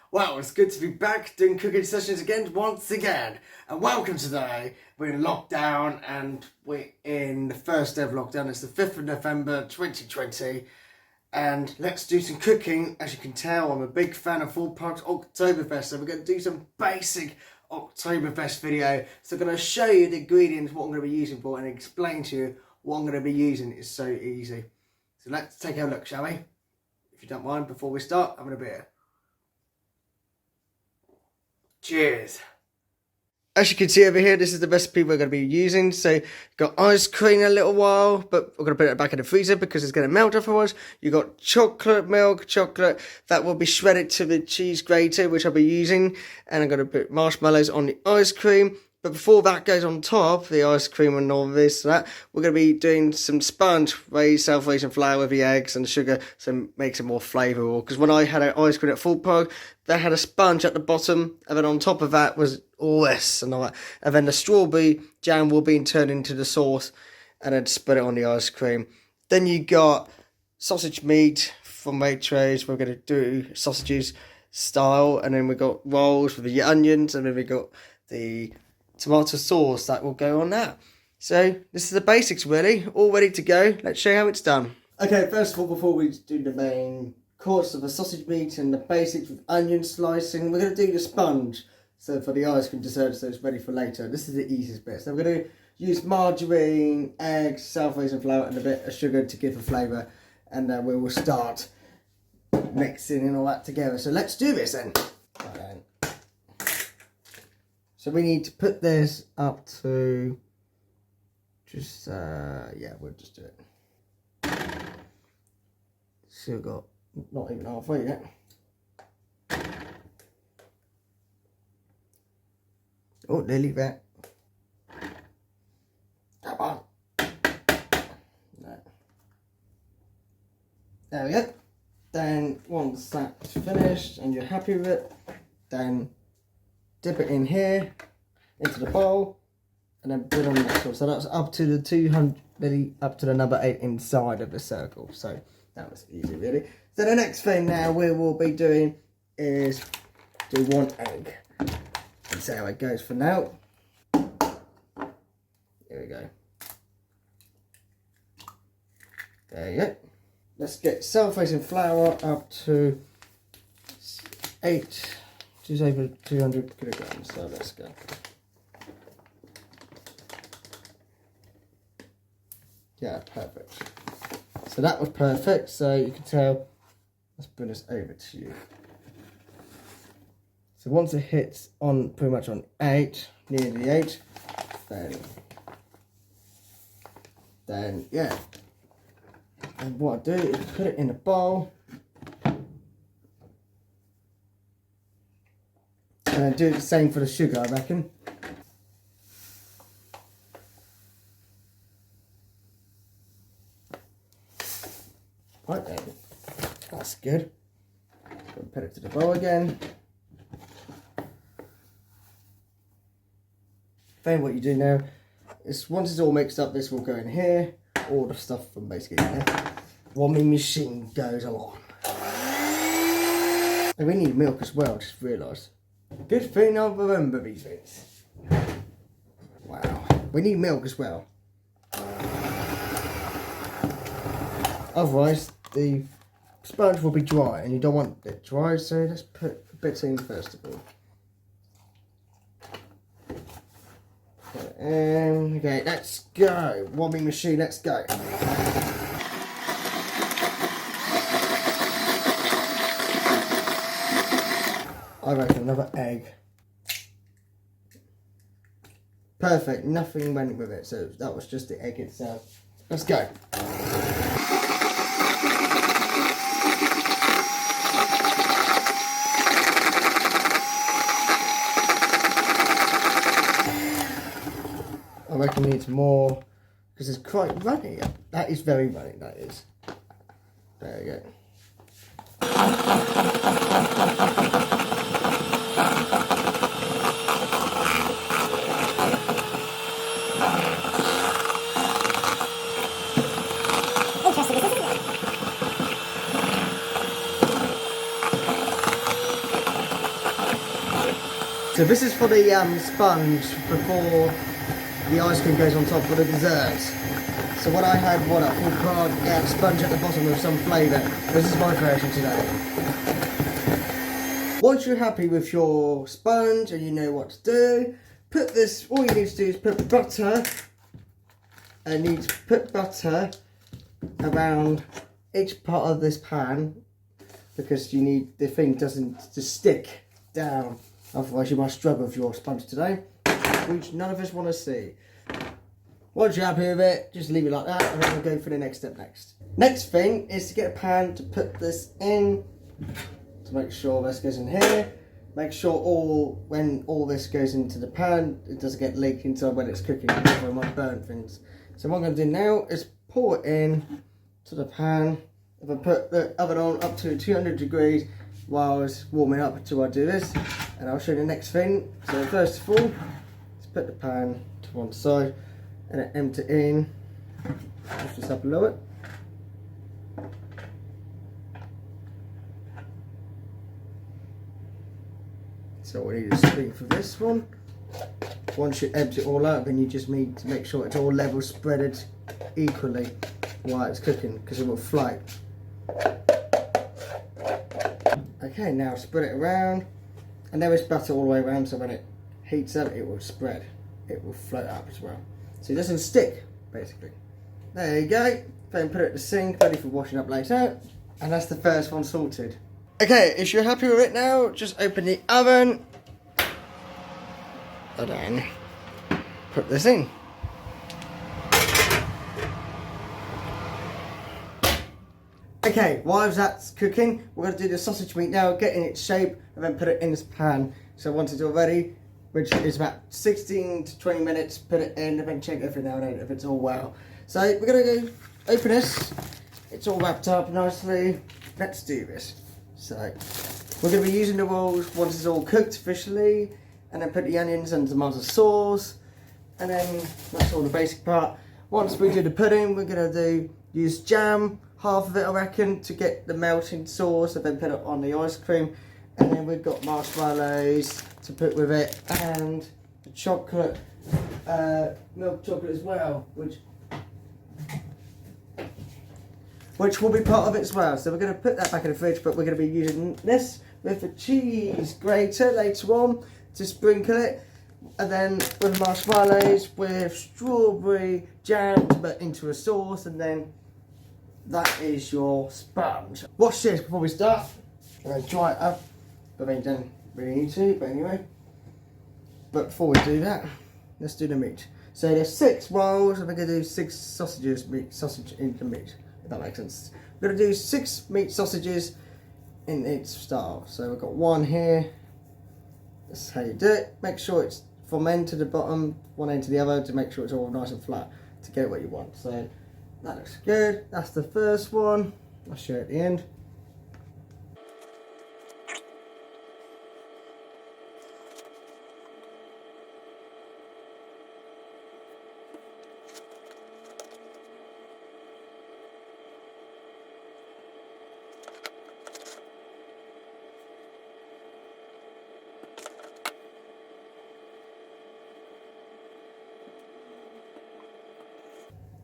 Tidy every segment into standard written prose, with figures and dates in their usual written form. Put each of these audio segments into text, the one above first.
Well, it's good to be back doing cooking sessions again, once again. And welcome today. We're in lockdown and we're in the first day of lockdown. It's the 5th of November 2020. And let's do some cooking. As you can tell, I'm a big fan of Thorpe Park of Oktoberfest. So we're going to do some basic Oktoberfest video. So I'm going to show you the ingredients, what I'm going to be using for, and explain to you what I'm going to be using. It's so easy. So let's take a look, shall we? If you don't mind, before we start, I'm going to beer. Cheers. As you can see over here, this is the recipe we're going to be using. So, got ice cream in a little while, but we're going to put it back in the freezer because it's going to melt otherwise. You got chocolate milk, chocolate that will be shredded to the cheese grater, which I'll be using. And I'm going to put marshmallows on the ice cream. But before that goes on top, the ice cream and all this, that, we're going to be doing some sponge, self-raising flour with the eggs and the sugar, so it makes it more flavourful. Because when I had an ice cream at Thorpe Park, they had a sponge at the bottom, and then on top of that was all this and all that. And then the strawberry jam will be turned into the sauce, and then spread it on the ice cream. Then you got sausage meat from Waitrose. We're going to do sausages style, and then we got rolls with the onions, and then we got the tomato sauce that will go on that. So this is the basics really, all ready to go. Let's show you how it's done. Okay, first of all, before we do the main course of the sausage meat and the basics with onion slicing, we're going to do the sponge. So for the ice cream dessert, so it's ready for later. This is the easiest bit. So we're going to use margarine, eggs, self-raising flour and a bit of sugar to give a flavour. And then we will start mixing and all that together. So let's do this then. Right then. So we need to put this up to just, yeah, we'll just do it. So we've got not even halfway yet. Oh, nearly there. Come on. No. There we go. Then once that's finished and you're happy with it, then dip it in here, into the bowl, and then put it on the next one. So that's up to the 200, really up to the number 8 inside of the circle. So that was easy, really. So the next thing now we will be doing is do one egg. And see how it goes for now. Here we go. There you go. Let's get self-raising flour up to 8. Just over 200 kilograms, so let's go. Yeah, perfect. So that was perfect, so you can tell, let's bring this over to you. So once it hits on, pretty much on 8, near the 8, then yeah. And what I do is put it in a bowl. And then do the same for the sugar, I reckon. Right then, that's good. Put it to the bowl again. Then what you do now is once it's all mixed up, this will go in here. All the stuff from basically in there. Warming machine goes along. And we need milk as well, just realised. Good thing I remember these things. Wow. We need milk as well. Otherwise, the sponge will be dry, and you don't want it dry, so let's put a bit in first of all. Okay, let's go. Warming machine, let's go. I reckon another egg. Perfect, nothing went with it, so that was just the egg itself. Let's go. I reckon it needs more, because it's quite runny. That is very runny, that is. There you go. So this is for the sponge before the ice cream goes on top for the desserts. So what I had, a Thorpe Park sponge at the bottom with some flavour. This is my version today. Once you're happy with your sponge and you know what to do, all you need to do is put butter, and you need to put butter around each part of this pan, because you need the thing doesn't just stick down, otherwise you might struggle with your sponge today, which none of us want to see. Once you're happy with it, just leave it like that, and then we'll go for the next step next. Next thing is to get a pan to put this in, to make sure this goes in here. Make sure when all this goes into the pan, it doesn't get leaked inside when it's cooking, because I might burn things. So what I'm going to do now is pour it in to the pan. If I put the oven on up to 200 degrees while it's warming up until I do this, and I'll show you the next thing. So first of all, let's put the pan to one side and then empty it in. Lift this up below it. So we need a spoon for this one. Once you empty it all out, then you just need to make sure it's all level spreaded equally while it's cooking, because it will float. Okay, now spread it around, and there is butter all the way around, so when it heats up it will spread. It will float up as well, so it doesn't stick basically. There you go. Then put it in the sink, ready for washing up later, and that's the first one sorted. Okay, if you're happy with it now, just open the oven and then put this in. Okay, while that's cooking, we're going to do the sausage meat now, get in its shape, and then put it in this pan. So once it's all ready, which is about 16 to 20 minutes, put it in, and then check every now and then if it's all well. So we're going to go open this. It's all wrapped up nicely. Let's do this. So we're going to be using the rolls once it's all cooked officially, and then put the onions and tomato sauce, and then that's all the basic part. Once we do the pudding, we're going to use jam, half of it I reckon, to get the melting sauce, and then put it on the ice cream. And then we've got marshmallows to put with it, and the chocolate, milk chocolate as well, which will be part of it as well. So we're going to put that back in the fridge, but we're going to be using this with a cheese grater later on to sprinkle it, and then with marshmallows with strawberry jam to put into a sauce, and then that is your sponge. Watch this before we start. I'm going to dry it up, but then you don't really need to, but anyway. But before we do that, let's do the meat. So there's 6 rolls, and we're going to do 6 sausages, sausage in the meat. If that makes sense. We're going to do 6 meat sausages in its style. So we've got one here. That's how you do it. Make sure it's from end to the bottom, one end to the other, to make sure it's all nice and flat to get what you want. So that looks good. That's the first one. I'll show you at the end.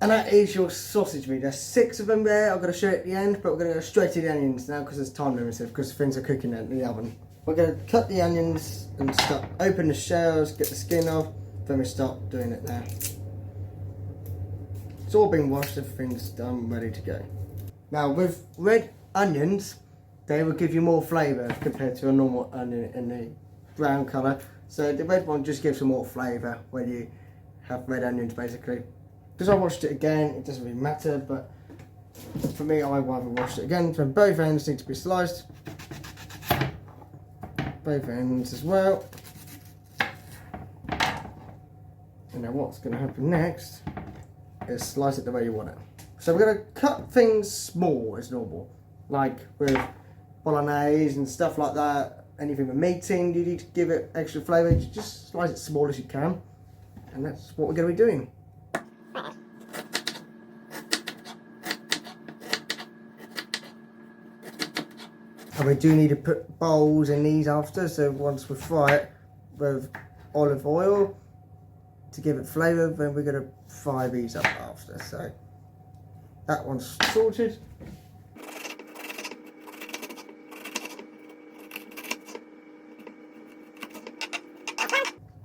And that is your sausage meat. There's 6 of them there. I'm going to show you at the end, but we're going to go straight to the onions now because it's time limited, because things are cooking in the oven. We're going to cut the onions and open the shells, get the skin off, then we start doing it now. It's all been washed, everything's done, ready to go. Now with red onions, they will give you more flavour compared to a normal onion in the brown colour. So the red one just gives you more flavour when you have red onions basically. Because I watched it again, it doesn't really matter, but for me, I rather watch it again. So both ends need to be sliced. Both ends as well. And then what's going to happen next is slice it the way you want it. So we're going to cut things small as normal. Like with bolognese and stuff like that. Anything with meat in, you need to give it extra flavour. Just slice it small as you can. And that's what we're going to be doing. And we do need to put bowls in these after, so once we fry it, with olive oil to give it flavour. Then we're going to fry these up after. So that one's sorted.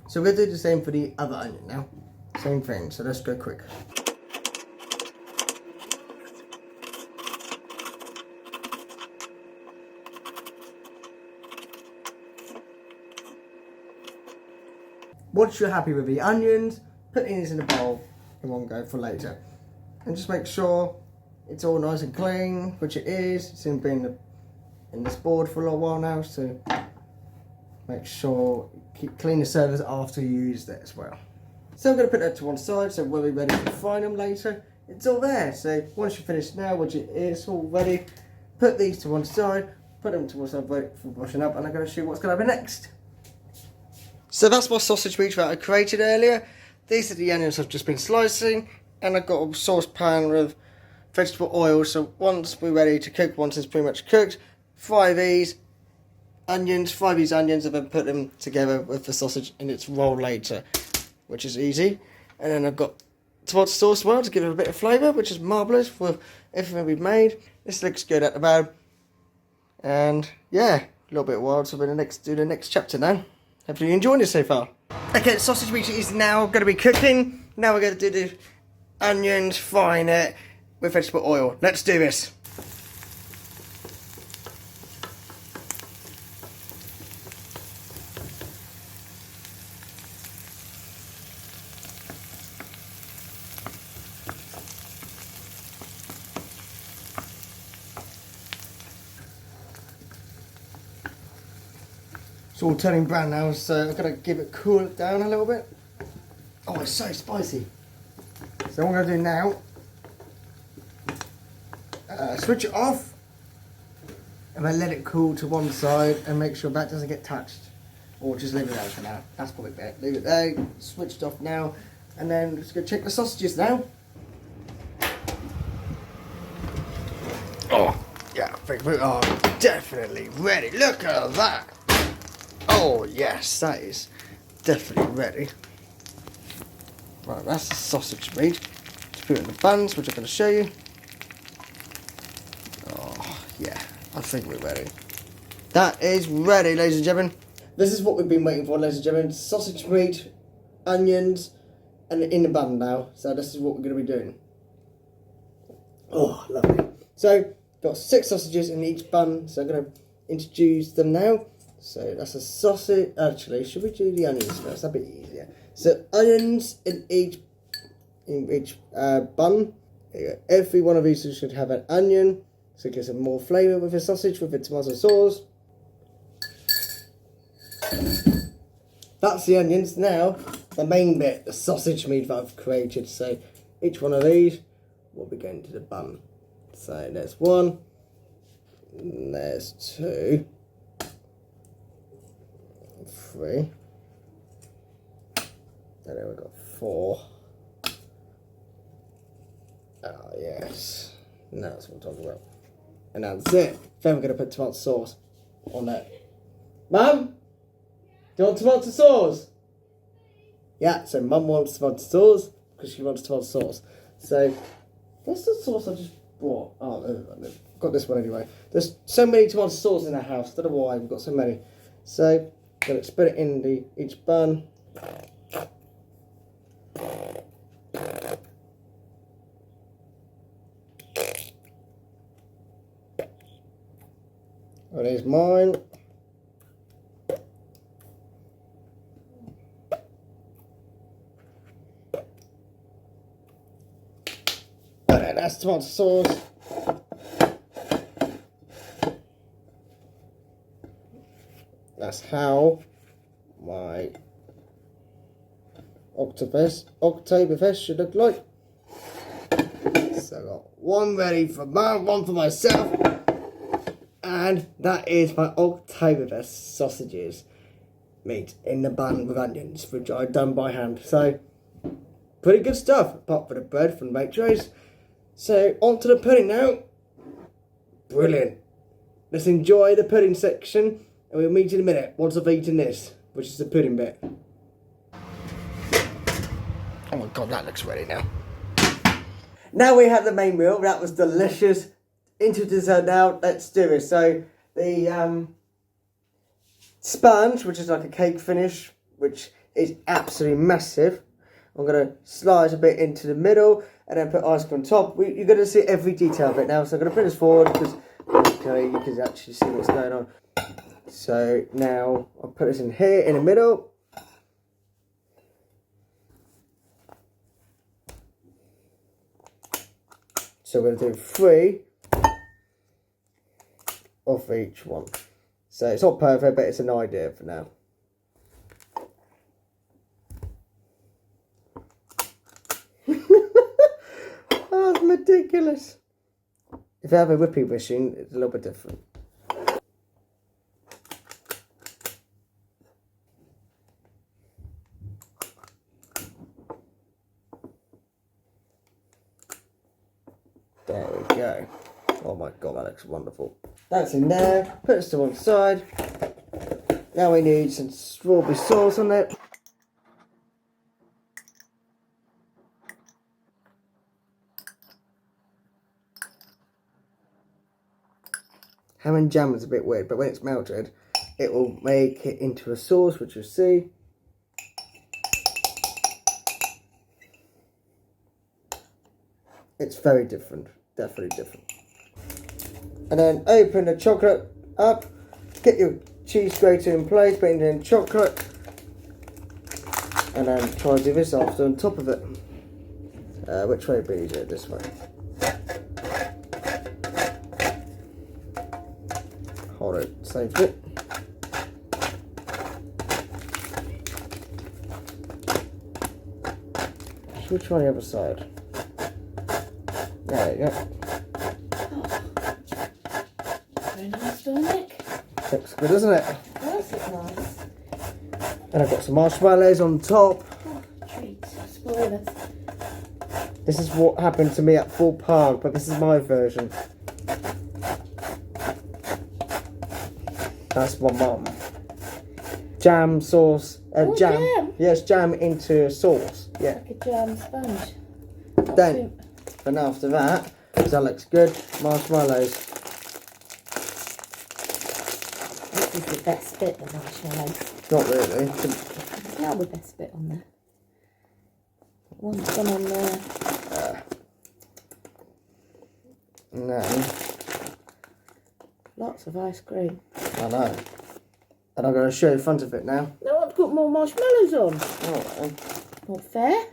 So we're going to do the same for the other onion now. Same thing, so let's go quick. Once you're happy with the onions, put these in a bowl in one go for later. And just make sure it's all nice and clean, which it is. It's been in this board for a little while now, so make sure you clean the servers after you use it as well. So I'm going to put that to one side, so we'll be ready to fry them later. It's all there, so once you finish now, once it's all ready, put these to one side, put them to one side for washing up, and I'm going to show you what's going to happen next. So that's my sausage meat that I created earlier. These are the onions I've just been slicing, and I've got a saucepan with vegetable oil, so once we're ready to cook, once it's pretty much cooked, fry these onions, and then put them together with the sausage in its roll later, which is easy. And then I've got tomato sauce as well to give it a bit of flavour, which is marvellous for everything we've made. This looks good at the bottom. And yeah, a little bit wild, so we're going to do the next chapter now. Hopefully you enjoyed it so far. Okay, the sausage meat is now going to be cooking. Now we're going to do the onions, frying it with vegetable oil. Let's do this. It's all turning brown now, so I'm going to give it cool it down a little bit. Oh, it's so spicy. So what I'm going to do now, switch it off, and then let it cool to one side and make sure that doesn't get touched. Or just leave it there for now. That's probably better. Leave it there, switched off now, and then just go check the sausages now. Oh, yeah, I think we are definitely ready. Look at that. Oh yes, that is definitely ready. Right, that's the sausage meat. Just put it in the buns, which I'm going to show you. Oh yeah, I think we're ready. That is ready, ladies and gentlemen. This is what we've been waiting for, ladies and gentlemen. Sausage meat, onions, and in the bun now. So this is what we're going to be doing. Oh, lovely. So, got 6 sausages in each bun, so I'm going to introduce them now. So that's a sausage. Actually, should we do the onions first? That'd be easier. So onions in each bun. Every one of these should have an onion, so it gives some more flavour with the sausage with the tomato sauce. That's the onions. Now the main bit, the sausage meat that I've created. So each one of these will be going to the bun. So there's 1, there's 2. 3, and then we've got 4. Oh yes, now that's what I'm talking about. And that's it. Then we're going to put tomato sauce on that. Mum, do you want tomato sauce? Yeah, so Mum wants tomato sauce because she wants tomato sauce. So that's the sauce I just bought. Oh, I've got this one anyway. There's so many tomato sauce in our house. I don't know why we've got so many. So going to spread it in each bun. Oh, there's mine. And that's tomato sauce. That's how my Oktoberfest should look like. So I got 1 ready for Mum, 1 for myself, and that is my Oktoberfest sausages meat in the bun with onions, which I've done by hand. So pretty good stuff, apart from the bread from Waitrose. So on to the pudding now. Brilliant. Let's enjoy the pudding section. And we'll meet in a minute once I've eaten this which is the pudding bit. Oh my god, that looks ready now. Now we have the main meal. That was delicious. Into dessert now. Let's do it. So the sponge, which is like a cake finish, which is absolutely massive. I'm going to slice a bit into the middle and then put ice cream on top. You're going to see every detail of it now. So I'm going to put this forward because you can actually see what's going on. So now I'll put this in here in the middle. So we're going to do 3 of each one. So it's not perfect, but it's an idea for now. Oh, it's ridiculous. If you have a whipping machine, it's a little bit different. There we go. Oh my god, that looks wonderful. That's in there. Put this to one side. Now we need some strawberry sauce on it. Ham and jam is a bit weird, but when it's melted, it will make it into a sauce, which you'll see. It's very different, definitely different. And then open the chocolate up, get your cheese grater in place, put it in chocolate, and then try to do this after on top of it. Which way would be easier? This way. Hold it, save it. Should we try the other side? There you go. Very nice, Dominic. Looks good, doesn't it? Does look nice. And I've got some marshmallows on top. Oh, treat. Spoilers. This is what happened to me at Thorpe Park, but this is my version. That's my mum. Jam sauce. Jam. Yes, jam into sauce. Yeah. Like a jam sponge. Then, and after that, because that looks good, marshmallows. This is the best bit, the marshmallows. Not really. It's not the best bit on there. One on there. And then, Lots of ice cream. I know. And I'm going to show you the front of it now. No, I've got more marshmallows on. Alright then. Not fair.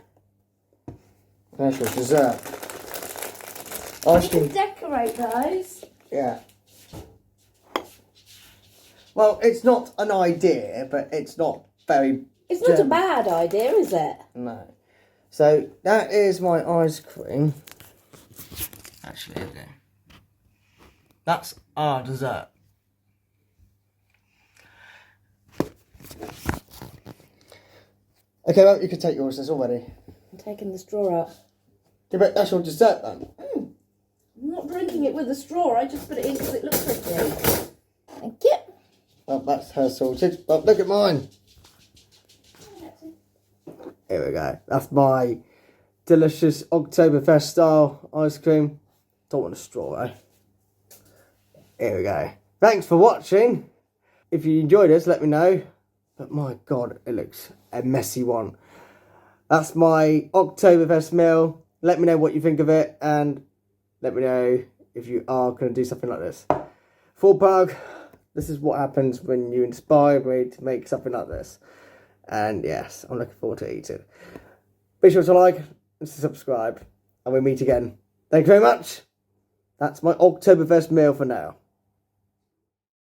There's your dessert. You can decorate those. Yeah. Well, it's not an idea, but it's not very... It's not a bad idea, is it? No. So, that is my ice cream. Actually, here we go. That's our dessert. Okay, well, you can take yours, it's all ready. I'm taking the straw out. Yeah, but that's your dessert then. I'm not drinking it with a straw, I just put it in because it looks pretty. Thank you. Well, that's her sorted. But look at mine. Here we go. That's my delicious Oktoberfest style ice cream. Don't want a straw, eh? Here we go. Thanks for watching. If you enjoyed this, let me know. But my God, it looks a messy one. That's my Oktoberfest meal. Let me know what you think of it, and let me know if you are going to do something like this. Thorpe Park, this is what happens when you inspire me to make something like this. And yes, I'm looking forward to eating. Be sure to like and subscribe, and we'll meet again. Thank you very much. That's my Oktoberfest meal for now.